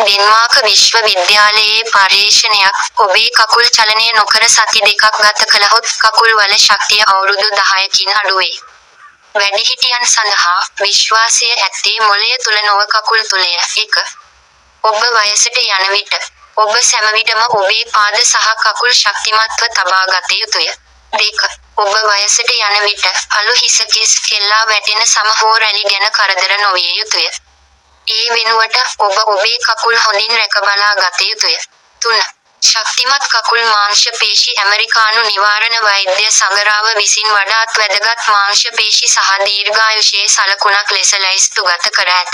Denmark විශ්වවිද්‍යාලයේ පර්යේෂණයක් ඔබේ කකුල් චලනය නොකර සති දෙකක් ගත කළහොත් කකුල් වල ශක්තිය අවුරුදු 10කින් අඩු වේ. වැඩිහිටියන් සඳහා විශ්වාසය ඇත්තේ මොළය තුල නොව කකුල් තුලය. 1. ඔබ වයසට යන විට ඔබ සැමවිටම ඔබේ පාද සහ කකුල් ශක්තිමත්ව තබා ගත යුතුය. 2. ඔබ වයසට යන විට අලු හිස කිස් කෙල්ලා වැටෙන සම හෝ රැලි ගැන කරදර නොවිය යුතුය. ඒ වෙනුවට ඔබ ඔබේ කකුල් හොඳින් රැකබලා ගත යුතුය. 3. ශක්තිමත් කකුල් මාංශ පේශි ඇමරිකානු නිවාරණ වෛද්‍ය සඟරාව විසින් වඩාත් වැදගත් මාංශ පේශි සහ දීර්ඝායුෂයේ සලකුණක් ලෙස ලැයිස්තුගත කර ඇත.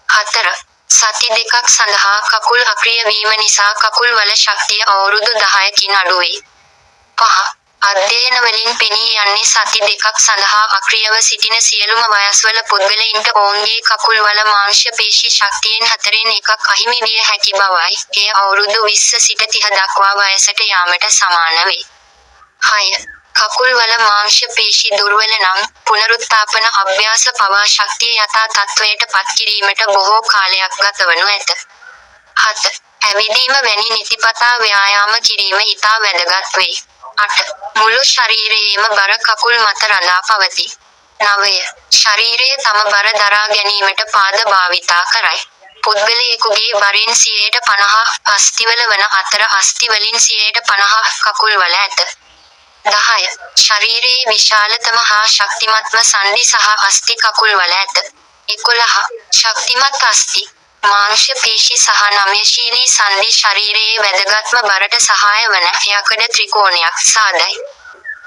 4. සති දෙකක් සඳහා කකුල් අක්‍රිය වීම නිසා කකුල් වල ශක්තිය අවුරුදු 10කින් අඩු වේ. 5. අධ්‍යයනවලින් පෙනී යන්නේ සති දෙකක් සඳහා අක්‍රියව සිටින සියලුම වයස්වල පුද්ගලයින්ට ඔවුන්ගේ කකුල් වල මාංශ පේශි ශක්තියෙන් 4/1 අහිමි විය හැකි බවයි. එය අවුරුදු 20 සිට 30 දක්වා වයසට යාමට සමාන වේ. 6. කකුල් වල මාංශ පේශි දුර්වල නම් පුනරුත්ථාපන අභ්‍යාස පවා ශක්තිය යථා තත්ත්වයට පත් කිරීමට බොහෝ කාලයක් ගතවනු ඇත. 7. ඇවිදීම වැනි නිතිපතා ව්‍යායාම කිරීම ඉතා වැදගත් වේ. 8. මුළු ශරීරයේම බර කකුල් මත රඳා පවතී. 9. ශරීරය තම බර දරා ගැනීමට පාද භාවිතා කරයි. පුද්ගලයෙකුගේ බරෙන් 50% අස්ථිවල වන අතර අස්ථි වලින් 50% කකුල් වල ඇත. 10. ශරීරයේ විශාලතම හා ශක්තිමත්ම සන්ධි සහ අස්ථි කකුල් වල ඇත. 11. ශක්තිමත් අස්ථි මාංශ පේශි සහ නම්‍යශීලී සන්ධි ශරීරයේ වැදගත්ම බරට සහාය වන යකඩ ත්‍රිකෝණයක් සාදයි.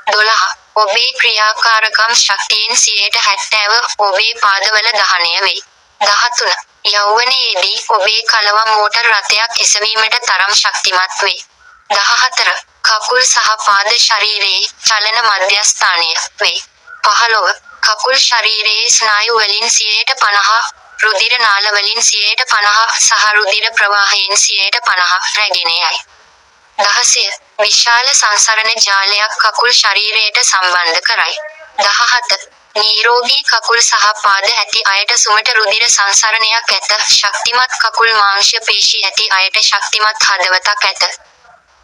12. ඔබේ ක්‍රියාකාරකම් ශක්තියෙන් 70% ඔබේ පාදවල දහනය වේ. 13. යෞවනයේදී ඔබේ කලවම් මෝටර් රථයක් එසවීමට තරම් ශක්තිමත් වේ. 14. කකුල් සහ පාද ශරීරයේ චලන මධ්‍යස්ථානය වේ. 15. කකුල් ශරීරයේ ස්නායු වලින් 50%, රුධිර නාල වලින් 50% සහ රුධිර ප්‍රවාහයෙන් 50% රැගෙන යයි. 16. විශාල සංසරණ ජාලයක් කකුල් ශරීරයට සම්බන්ධ කරයි. 17. නිරෝගී කකුල් සහ පාද ඇති අයට සුමට රුධිර සංසරණයක් ඇත. ශක්තිමත් කකුල් මාංශ පේශි ඇති අයට ශක්තිමත් හදවතක් ඇත.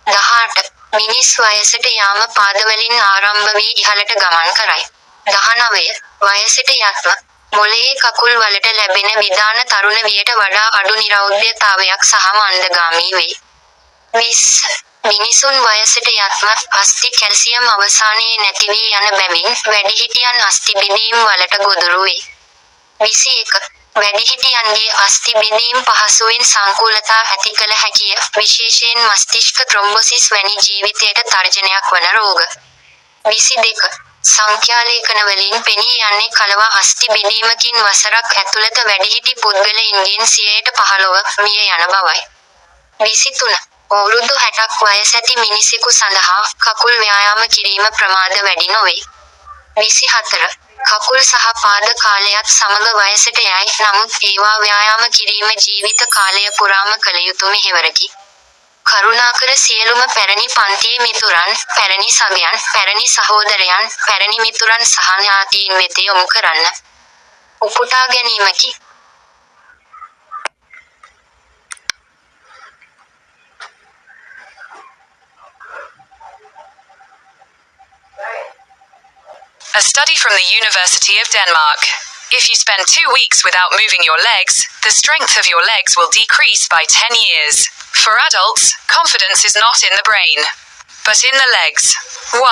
18. මිනිස් වයසට යාම පාදවලින් ආරම්භ වී ඉහළට ගමන් කරයි. 19. වයසට යත්ම මොළයේ කකුල් වලට ලැබෙන විධාන තරුණ වියට වඩා අඩු නිරෞද්‍යතාවයක් සහ මන්දගාමී වේ. 20. මිනිසුන් වයසට යත්ම අස්ථි කැල්සියම් අවසානයේ නැති වී යන බැවින් වැඩිහිටියන් අස්ථි බිඳීම් වලට ගොදුරු වේ. 21. වැඩිහිටියන්ගේ අස්ථි බිඳීම් පහසුවෙන් සංකූලතා ඇති කළ හැකිය, විශේෂයෙන් මස්තිෂ්ක ත්‍රොම්බොසිස් වැනි ජීවිතයට තර්ජනයක් වන රෝග. 22. සංඛ්‍යාලේඛනවලින් පෙනී යන්නේ කලවා අස්ථි බිඳීමකින් වසරක් ඇතුළත වැඩිහිටි පුද්ගලයින්ගෙන් 15% මිය යන බවයි. 23. අවුරුදු 60ක් වයස ඇති මිනිසෙකු සඳහා කකුල් ව්‍යායාම කිරීම ප්‍රමාද වැඩි නොවේ. 24. කකුල් සහ පාද කාලයත් සමග වයසට යයි, නමුත් ඒවා ව්‍යායාම කිරීම ජීවිත කාලය පුරාම කළ යුතු මෙහෙවරකි. කරුණාකර සියලුම පැරණි පන්තියේ මිතුරන්, පැරණි සගයන්, පැරණි සහෝදරයන්, පැරණි මිතුරන් සහ ඥාතීන් වෙත යොමු කරන්න. උපුටා ගැනීමකි. A study from the University of Denmark. If you spend 2 weeks without moving your legs, the strength of your legs will decrease by 10 years. For adults, confidence is not in the brain, but in the legs. 1.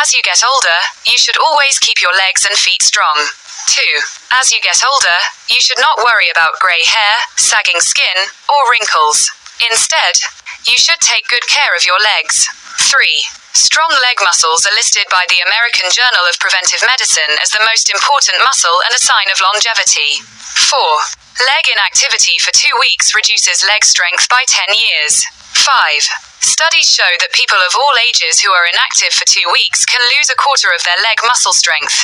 As you get older, you should always keep your legs and feet strong. 2. As you get older, you should not worry about grey hair, sagging skin, or wrinkles. Instead, you should take good care of your legs. 3. Strong leg muscles are listed by the American Journal of Preventive Medicine as the most important muscle and a sign of longevity. 4. Leg inactivity for 2 weeks reduces leg strength by 10 years. 5. Studies show that people of all ages who are inactive for 2 weeks can lose a quarter of their leg muscle strength,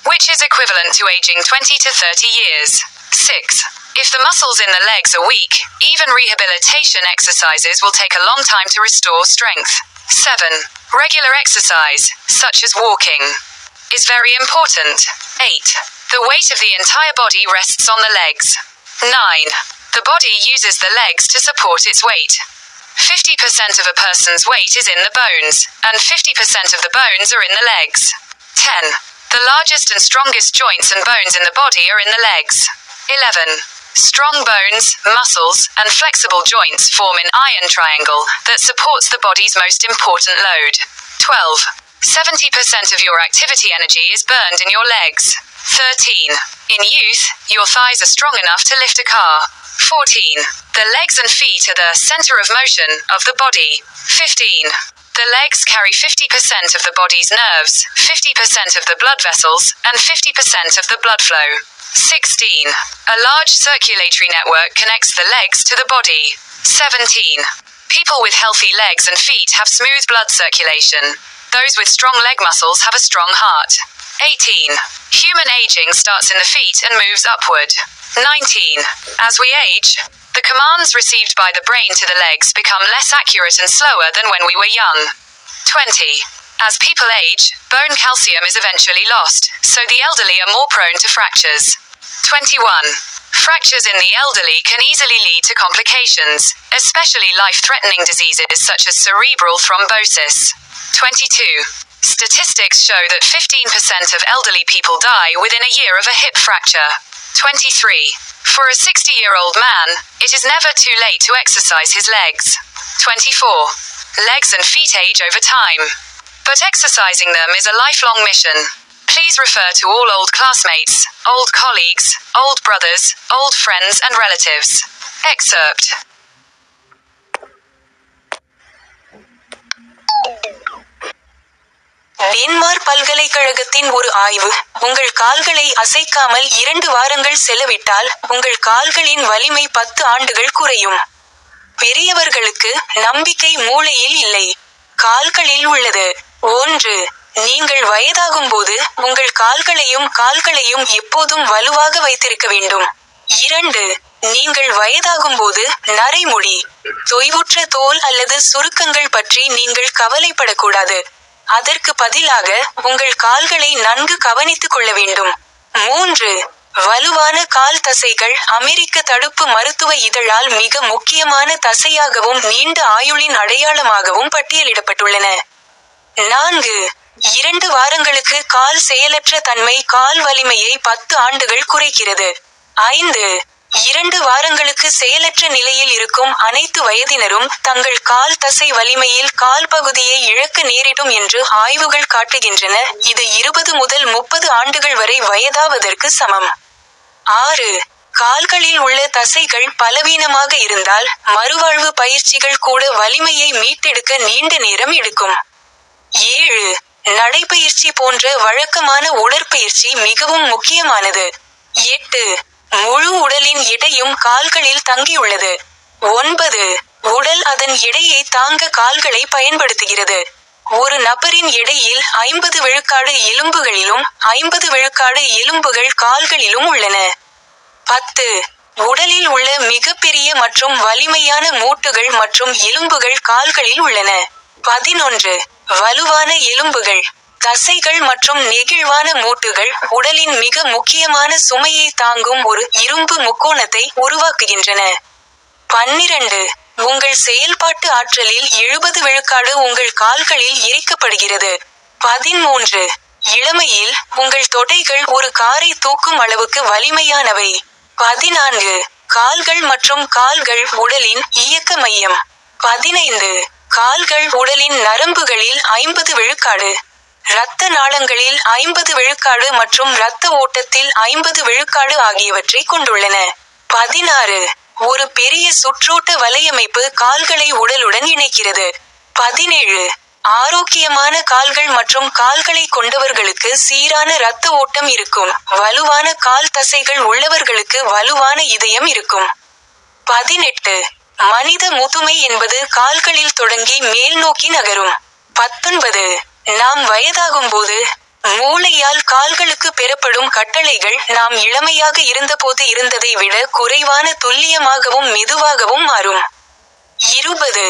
which is equivalent to aging 20 to 30 years. 6. If the muscles in the legs are weak, even rehabilitation exercises will take a long time to restore strength. 7. Regular exercise, such as walking, is very important. 8. The weight of the entire body rests on the legs. 9. The body uses the legs to support its weight. 50% of a person's weight is in the bones, and 50% of the bones are in the legs. 10. The largest and strongest joints and bones in the body are in the legs. 11. Strong bones, muscles, and flexible joints form an iron triangle that supports the body's most important load. 12. 70% of your activity energy is burned in your legs. 13. In youth, your thighs are strong enough to lift a car. 14. The legs and feet are the center of motion of the body. 15. The legs carry 50% of the body's nerves, 50% of the blood vessels, and 50% of the blood flow. 16. A large circulatory network connects the legs to the body. 17. People with healthy legs and feet have smooth blood circulation. Those with strong leg muscles have a strong heart. 18. Human aging starts in the feet and moves upward. 19. As we age, the commands received by the brain to the legs become less accurate and slower than when we were young. 20. As people age, bone calcium is eventually lost, so the elderly are more prone to fractures. 21. Fractures in the elderly can easily lead to complications, especially life-threatening diseases such as cerebral thrombosis. 22. Statistics show that 15% of elderly people die within a year of a hip fracture. 23. For a 60-year-old man, it is never too late to exercise his legs. 24. Legs and feet age over time, but exercising them is a lifelong mission. Please refer to all old classmates, old colleagues, old brothers, old friends and relatives. Excerpt. Denmark பல்கலைக்கழகத்தின் ஒரு ஆய்வு, உங்கள் கால்களை அசைக்காமல் 2 வாரங்கள் செலவிட்டால் உங்கள் கால்களின் வலிமை 10 ஆண்டுகள் குறையும். பெரியவர்களுக்கு நம்பிக்கை மூளையில் இல்லை, கால்களில் உள்ளது. 1. நீங்கள் வயதாகும்போது உங்கள் கால்களையும் எப்போதும் வலுவாக வைத்திருக்க வேண்டும். 2. நீங்கள் வயதாகும்போது நரைமுடி, தொய்வுற்ற தோல் அல்லது சுருக்கங்கள் பற்றி நீங்கள் கவலைப்படக்கூடாது. அதற்கு பதிலாக உங்கள் கால்களை நன்கு கவனித்துக் கொள்ள வேண்டும். 3. வலுவான கால் தசைகள் அமெரிக்க தடுப்பு மருத்துவ இதழால் மிக முக்கியமான தசையாகவும் நீண்ட ஆயுளின் அடையாளமாகவும் பட்டியலிடப்பட்டுள்ளன. 4. 2 வாரங்களுக்கு கால் செயலற்ற தன்மை கால் வலிமையை 10 ஆண்டுகள் குறைக்கிறது. 5. 2 வாரங்களுக்கு செயலற்ற நிலையில் இருக்கும் அனைத்து வயதினரும் தங்கள் கால் தசை வலிமையில் கால் பகுதியை இழக்க நேரிடும் என்று ஆய்வுகள் காட்டுகின்றன. இது 20 முதல் 30 ஆண்டுகள் வரை வயதாவதற்கு சமம். 6. கால்களில் உள்ள தசைகள் பலவீனமாக இருந்தால் மறுவாழ்வு பயிற்சிகள் கூட வலிமையை மீட்டெடுக்க நீண்ட நேரம் எடுக்கும். 7. நடைபயிற்சி போன்ற வழக்கமான உடற்பயிற்சி மிகவும் முக்கியமானது. 8. முழு உடலின் எடையும் கால்களில் தங்கியுள்ளது. 9. உடல் அதன் எடையை தாங்க கால்களை பயன்படுத்துகிறது. ஒரு நபரின் எடையில் 50 விழுக்காடு எலும்புகளிலும் 50 விழுக்காடு எலும்புகள் கால்களிலும் உள்ளன. 10. உடலில் உள்ள மிகப்பெரிய மற்றும் வலிமையான மூட்டுகள் மற்றும் எலும்புகள் கால்களில் உள்ளன. 11. வலுவான எலும்புகள், தசைகள் மற்றும் நெகிழ்வான மூட்டுகள் உடலின் மிக முக்கியமான சுமையை தாங்கும் ஒரு இரும்பு முக்கோணத்தை உருவாக்குகின்றன. 12. உங்கள் செயல்பாட்டு ஆற்றலில் 70 விழுக்காடு உங்கள் கால்களில் எரிக்கப்படுகிறது. 13. இளமையில் உங்கள் தொடைகள் ஒரு காரை தூக்கும் அளவுக்கு வலிமையானவை. 14. கால்கள் மற்றும் கால்கள் உடலின் இயக்க மையம். 15. கால்கள் உடலின் நரம்புகளில் 50 விழுக்காடு, இரத்த நாளங்களில் 50 விழுக்காடு மற்றும் இரத்த ஓட்டத்தில் 50 விழுக்காடு ஆகியவற்றை கொண்டுள்ளன. 16. ஒரு பெரிய சுற்றோட்ட வலையமைப்பு கால்களை உடலுடன் இணைக்கிறது. 17. ஆரோக்கியமான கால்கள் மற்றும் கால்களை கொண்டவர்களுக்கு சீரான இரத்த ஓட்டம் இருக்கும். வலுவான கால் தசைகள் உள்ளவர்களுக்கு வலுவான இதயம் இருக்கும். 18. மனித முதுமை என்பது கால்களில் தொடங்கி மேல் நோக்கி நகரும். 19. நாம் வயதாகும்போது மூளையால் கால்களுக்கு பெறப்படும் கட்டளைகள் நாம் இளமையாக இருந்தபோது இருந்ததை விட குறைவான துல்லியமாகவும் மெதுவாகவும் மாறும். 20.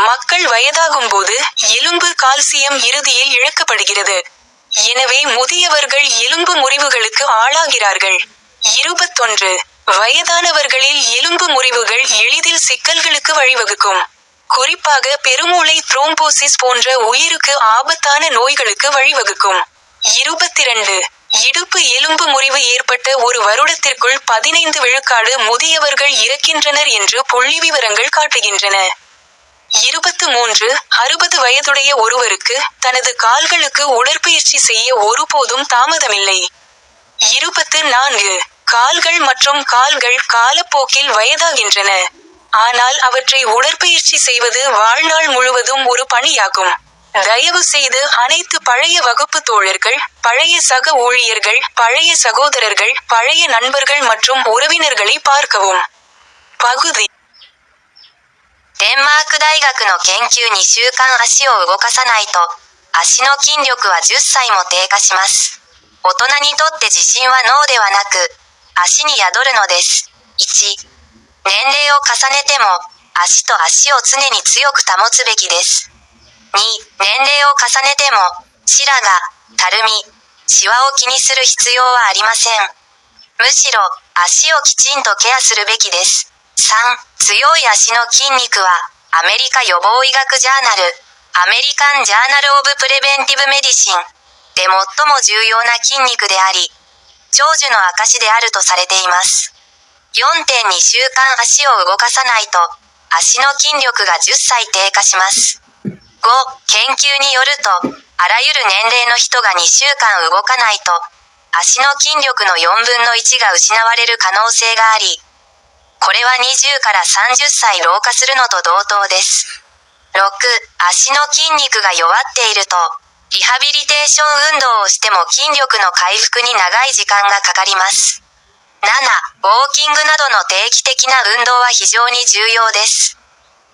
மக்கள் வயதாகும்போது எலும்பு கால்சியம் இறுதியில் இழக்கப்படுகிறது. எனவே முதியவர்கள் எலும்பு முறிவுகளுக்கு ஆளாகிறார்கள். 21. வயதானவர்களில் எலும்பு முறிவுகள் எளிதில் சிக்கல்களுக்கு வழிவகுக்கும். குறிப்பாக பெருமூளை த்ரோம்போசிஸ் போன்ற உயிருக்கு ஆபத்தான நோய்களுக்கு வழிவகுக்கும். 22. இடுப்பு எலும்பு முறிவு ஏற்பட்ட ஒரு வருடத்திற்குள் 15 விழுக்காடு முதியவர்கள் இறக்கின்றனர் என்று புள்ளிவிவரங்கள் காட்டுகின்றன. 23. 60 வயதுடைய ஒருவருக்கு தனது கால்களுக்கு உடற்பயிற்சி செய்ய ஒருபோதும் தாமதமில்லை. 24. கால்கள் மற்றும் கால்கள் காலப்போக்கில் வயதாகின்றன. ஆனால் அவற்றை உடற்பயிற்சி செய்வது வாழ்நாள் முழுவதும் ஒரு பணியாகும். தயவு செய்து அனைத்து பழைய வகுப்பு தோழர்கள், பழைய சக ஊழியர்கள், பழைய சகோதரர்கள், பழைய நண்பர்கள் மற்றும் உறவினர்களை பார்க்கவும். பகுதி. デンマーク大学の研究2週間足を動かさないと、足の筋力は10歳も低下します。大人にとって自信は脳ではなく、足に宿るのです。1、年齢を重ねても、足と足を常に強く保つべきです。2、年齢を重ねても、白髪、たるみ、シワを気にする必要はありません。むしろ、足をきちんとケアするべきです。3、強い足の筋肉は、アメリカ予防医学ジャーナル、アメリカンジャーナルオブプレベンティブメディシンで最も重要な筋肉であり、長寿の証であるとされています。4.2 週間足を動かさないと、足の筋力が10歳低下します。5、研究によると、あらゆる年齢の人が2週間動かないと、足の筋力の4分の1が失われる可能性があり、これは20から30歳老化するのと同等です。6、足の筋肉が弱っていると、リハビリテーション運動をしても筋力の回復に長い時間がかかります。7、ウォーキングなどの定期的な運動は非常に重要です。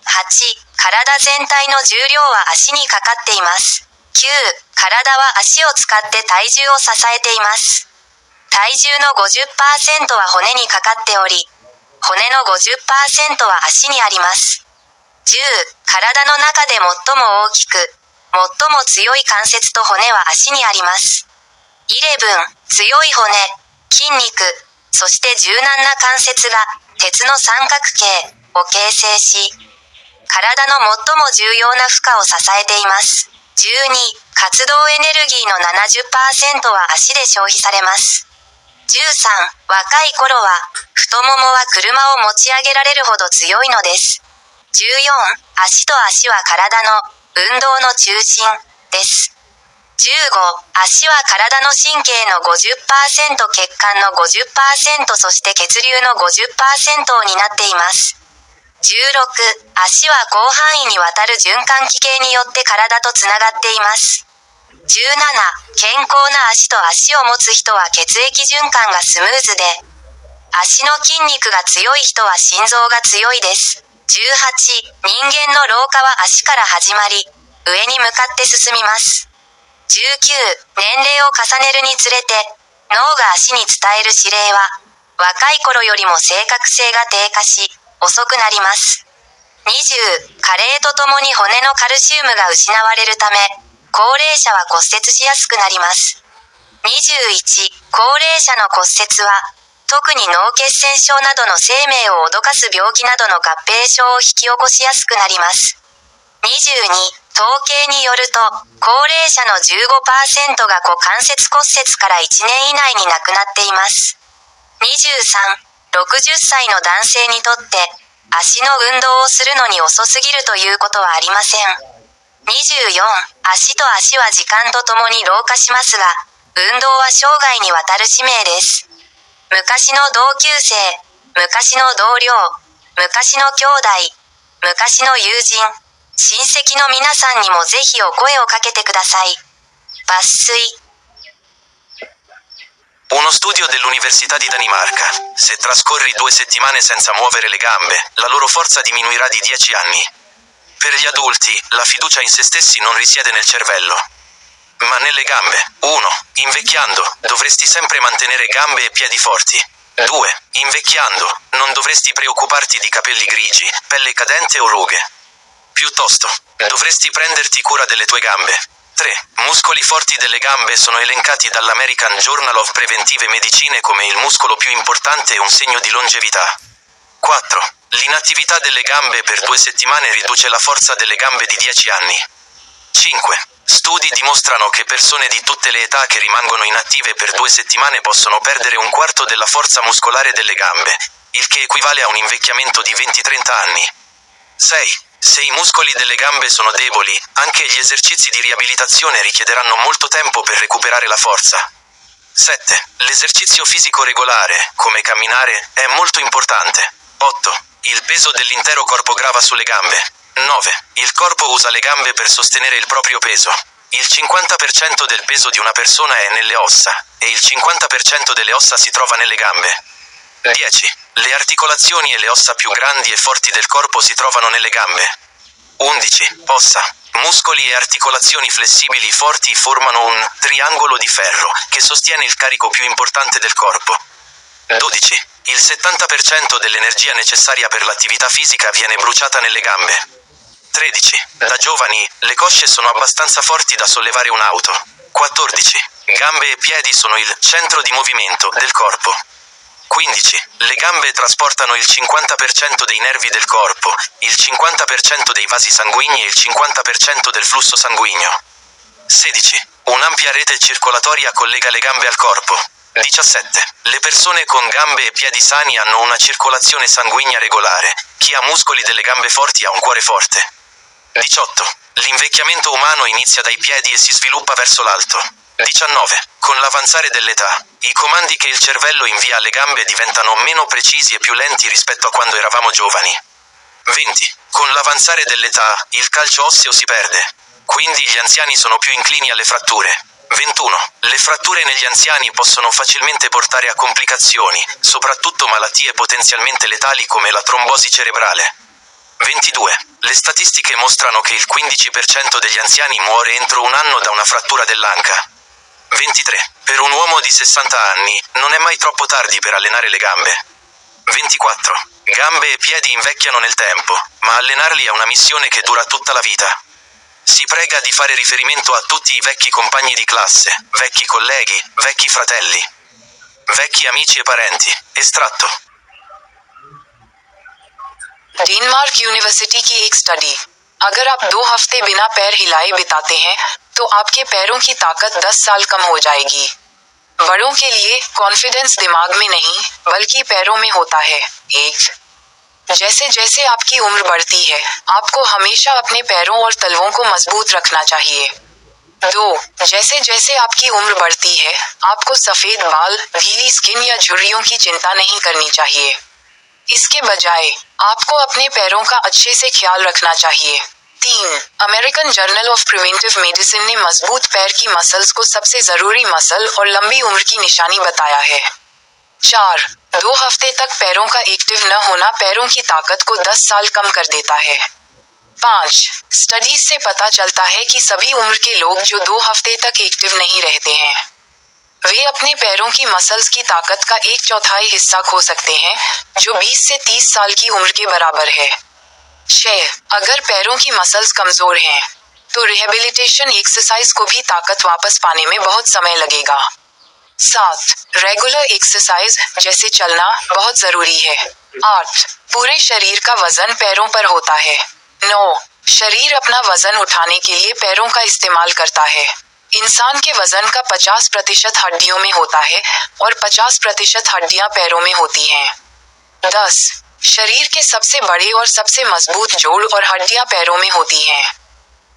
8、体全体の重量は足にかかっています。9、体は足を使って体重を支えています。体重の 50% は骨にかかっており、骨の 50% は足にあります。10、体の中で最も大きく、最も強い関節と骨は足にあります。11、強い骨、筋肉、そして柔軟な関節が鉄の三角形を形成し、体の最も重要な負荷を支えています。12、活動エネルギーの 70% は足で消費されます。13、若い頃は太ももは車を持ち上げられるほど強いのです。14、足と足は体の運動の中心です。15、足は体の神経の 50%、血管の 50%、そして血流の 50% を担っています。16、足は広範囲にわたる循環器系によって体とつながっています。17、健康な足と足を持つ人は血液循環がスムーズで、足の筋肉が強い人は心臓が強いです。18、人間の老化は足から始まり、上に向かって進みます。19、年齢を重ねるにつれて、脳が足に伝える指令は、若い頃よりも正確性が低下し、遅くなります。20、加齢とともに骨のカルシウムが失われるため、高齢者は骨折しやすくなります。21、高齢者の骨折は、特に脳血栓症などの生命を脅かす病気などの合併症を引き起こしやすくなります。22、統計によると、高齢者の 15% が股関節骨折から1年以内に亡くなっています。23、60歳の男性にとって、足の運動をするのに遅すぎるということはありません。24、足と足は時間とともに老化しますが、運動は生涯にわたる使命です。昔の同級生、昔の同僚、昔の兄弟、昔の友人、親戚の皆さんにもぜひお声をかけてください。抜粋。Uno studio dell'Università di Danimarca. Se trascorri 2 settimane senza muovere le gambe, la loro forza diminuirà di 10 anni. Per gli adulti, la fiducia in se stessi non risiede nel cervello, ma nelle gambe. 1. Invecchiando, dovresti sempre mantenere gambe e piedi forti. 2. Invecchiando, non dovresti preoccuparti di capelli grigi, pelle cadente o rughe. Piuttosto, dovresti prenderti cura delle tue gambe. 3. Muscoli forti delle gambe sono elencati dall'American Journal of Preventive Medicine come il muscolo più importante e un segno di longevità. 4. L'inattività delle gambe per 2 settimane riduce la forza delle gambe di 10 anni. 5. Studi dimostrano che persone di tutte le età che rimangono inattive per 2 settimane possono perdere un quarto della forza muscolare delle gambe, il che equivale a un invecchiamento di 20-30 anni. 6. Se i muscoli delle gambe sono deboli, anche gli esercizi di riabilitazione richiederanno molto tempo per recuperare la forza. 7. L'esercizio fisico regolare, come camminare, è molto importante. 8. Il peso dell'intero corpo grava sulle gambe. 9. Il corpo usa le gambe per sostenere il proprio peso. Il 50% del peso di una persona è nelle ossa, e il 50% delle ossa si trova nelle gambe. 10. Le articolazioni e le ossa più grandi e forti del corpo si trovano nelle gambe. 11. Ossa, muscoli e articolazioni flessibili forti formano un triangolo di ferro che sostiene il carico più importante del corpo. 12. Il 70% dell'energia necessaria per l'attività fisica viene bruciata nelle gambe. 13. Da giovani, le cosce sono abbastanza forti da sollevare un'auto. 14. Gambe e piedi sono il centro di movimento del corpo. 15. Le gambe trasportano il 50% dei nervi del corpo, il 50% dei vasi sanguigni e il 50% del flusso sanguigno. 16. Un'ampia rete circolatoria collega le gambe al corpo. 17. Le persone con gambe e piedi sani hanno una circolazione sanguigna regolare. Chi ha muscoli delle gambe forti ha un cuore forte. 18. L'invecchiamento umano inizia dai piedi e si sviluppa verso l'alto. 19. Con l'avanzare dell'età, i comandi che il cervello invia alle gambe diventano meno precisi e più lenti rispetto a quando eravamo giovani. 20. Con l'avanzare dell'età, il calcio osseo si perde. Quindi gli anziani sono più inclini alle fratture. 21. Le fratture negli anziani possono facilmente portare a complicazioni, soprattutto malattie potenzialmente letali come la trombosi cerebrale. 22. Le statistiche mostrano che il 15% degli anziani muore entro un anno da una frattura dell'anca. 23. Per un uomo di 60 anni, non è mai troppo tardi per allenare le gambe. 24. Gambe e piedi invecchiano nel tempo, ma allenarli è una missione che dura tutta la vita. Si prega di fare riferimento a tutti i vecchi compagni di classe, vecchi colleghi, vecchi fratelli, vecchi amici e parenti. Estratto. Denmark university की एक study. अगर आप 2 हफ्ते बिना पैर हिलाए बिताते हैं तो आपके पैरों की ताकत 10 साल कम हो जाएगी। बड़ों के लिए कॉन्फिडेंस दिमाग में नहीं बल्कि पैरों में होता है। 1. जैसे जैसे आपकी उम्र बढ़ती है, आपको हमेशा अपने पैरों और तलवों को मजबूत रखना चाहिए। 2. जैसे जैसे आपकी उम्र बढ़ती है, आपको सफेद बाल, ढीली स्किन या झुर्रियों की चिंता नहीं करनी चाहिए। इसके बजाय आपको अपने पैरों का अच्छे से ख्याल रखना चाहिए। 3. American journal of preventive medicine ने मजबूत पैर की मसल्स को सबसे जरूरी मसल और लंबी उम्र की निशानी बताया है। 4. 2 हफ्ते तक पैरों का एक्टिव न होना पैरों की ताकत को 10 साल कम कर देता है। 5. स्टडीज से पता चलता है कि सभी उम्र के लोग जो 2 हफ्ते तक एक्टिव नहीं रहते हैं, वे अपने पैरों की मसल्स की ताकत का 1/4 हिस्सा खो सकते हैं, जो 20 से 30 साल की उम्र के बराबर है। 6. अगर पैरों की मसल्स कमजोर हैं, तो रिहेबिलिटेशन एक्सरसाइज को भी ताकत वापस पाने में बहुत समय लगेगा। 7. रेगुलर एक्सरसाइज जैसे चलना बहुत जरूरी है। 8. पूरे शरीर का वजन पैरों पर होता है। 9. शरीर अपना वजन उठाने के लिए पैरों का इस्तेमाल करता है। इंसान के वजन का 50% हड्डियों में होता है और 50% हड्डियां पैरों में होती हैं। 10. शरीर के सबसे बड़े और सबसे मजबूत जोड़ और हड्डियां पैरों में होती हैं।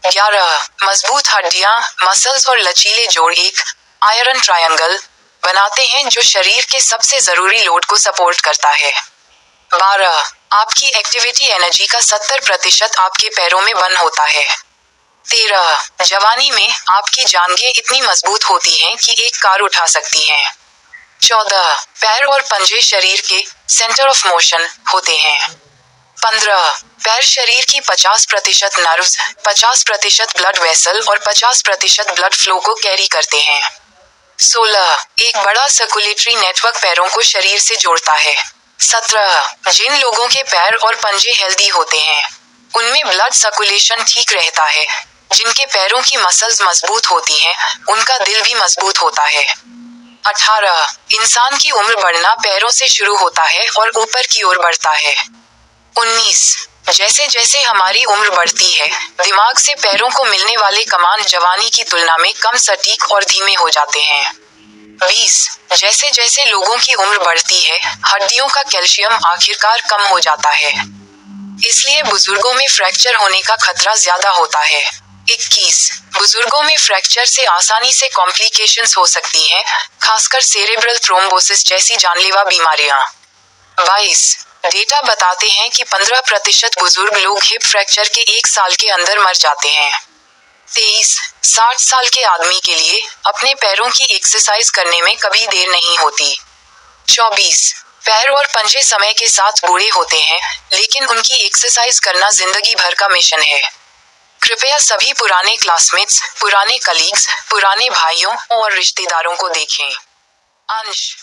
11. मजबूत हड्डियां, मसल्स और लचीले जोड़ एक आयरन ट्रायंगल बनाते हैं जो शरीर के सबसे जरूरी लोड को सपोर्ट करता है। 12. आपकी एक्टिविटी एनर्जी का 70% आपके पैरों में बर्न होता है। 13. जवानी में आपकी जांघें इतनी मजबूत होती हैं कि एक कार उठा सकती हैं। 14. पैर और पंजे शरीर के सेंटर ऑफ मोशन होते हैं। 15. पैर शरीर की 50% नर्व्स, 50% ब्लड वेसल और 50% ब्लड फ्लो को कैरी करते हैं। 16. एक बड़ा सर्कुलेटरी नेटवर्क पैरों को शरीर से जोड़ता है। 17. जिन लोगों के पैर और पंजे हेल्दी होते हैं, उनमें ब्लड सर्कुलेशन ठीक रहता है, जिनके पैरों की मसल्स मजबूत होती हैं, उनका दिल भी मजबूत होता है। 18. इंसान की उम्र बढ़ना पैरों से शुरू होता है और ऊपर की ओर बढ़ता है। 19. जैसे जैसे हमारी उम्र बढ़ती है, दिमाग से पैरों को मिलने वाले कमांड जवानी की तुलना में कम सटीक और धीमे हो जाते हैं। 20. जैसे जैसे लोगों की उम्र बढ़ती है, हड्डियों का कैल्शियम आखिरकार कम हो जाता है। इसलिए बुजुर्गों में फ्रैक्चर होने का खतरा ज्यादा होता है। 21. बुजुर्गों में फ्रैक्चर से आसानी से कॉम्प्लिकेशंस हो सकती हैं, खासकर सेरेब्रल थ्रोम्बोसिस जैसी जानलेवा बीमारियां। 22. डेटा बताते हैं कि 15% बुजुर्ग लोग हिप फ्रैक्चर के 1 साल के अंदर मर जाते हैं। 23. 60 साल के आदमी के लिए अपने पैरों की एक्सरसाइज करने में कभी देर नहीं होती। 24. पैर और पंजे समय के साथ बूढ़े होते हैं, लेकिन उनकी एक्सरसाइज करना जिंदगी भर का मिशन है। कृपया सभी पुराने क्लासमेट्स, पुराने कलीग्स, पुराने भाइयों और रिश्तेदारों को देखें। अंश